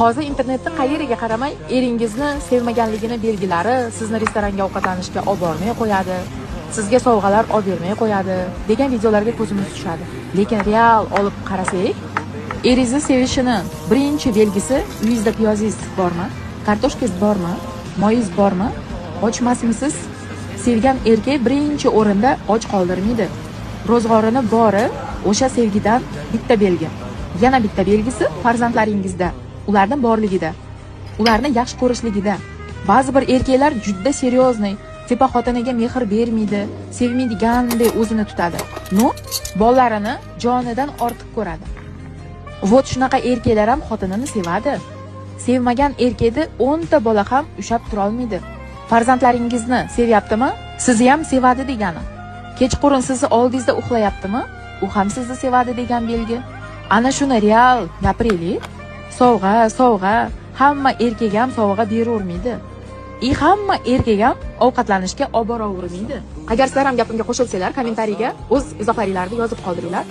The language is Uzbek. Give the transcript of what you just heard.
Hozir internetda qayeriga qaramay eringizni sevmaganligini belgilari, sizni restoranga ovqatlanishga olib bormay qo'yadi, sizga sovg'alar olib bermay qo'yadi degan videolarga ko'zimiz tushadi. Lekin real olib qarasak, eringizni sevishini birinchi belgisi uyingizda piyozingiz bormi, kartoshkangiz bormi, moyingiz bormi? Ochmasmisiz? Sevgan erkak birinchi o'rinda och qoldirmaydi. Ro'zg'orini bori o'sha sevgidan bitta belgi. Yana bitta belgisi farzandlaringizda, ularning borligida, ularni yaxshi ko'rishligida. Ba'zi bir erkaklar juda seryozni, tepa xotiniga mehr bermaydi, sevmaydigandek o'zini tutadi. Bolalarini jonidan ortiq ko'radi. Vot shunaqa erkaklar ham xotinini sevadi. Sevmagan erkakni 10 ta bola ham ushab tura olmaydi. Farzandlaringizni sevyaptimi? Sizni ham sevadi degani. Kechqurun sizni oldingizda uxlayaptimi? U ham sizni sevadi degan belgi. Ana shuni real gapiraylik. Sovg'a, hamma erkak ham sovg'a beravermaydi. Hamma erkak ham ovqatlanishga olib boravermaydi. Agar sizlar ham gapimga qo'shilsanglar, kommentariyga o'z izohlaringizni yozib qoldiringlar.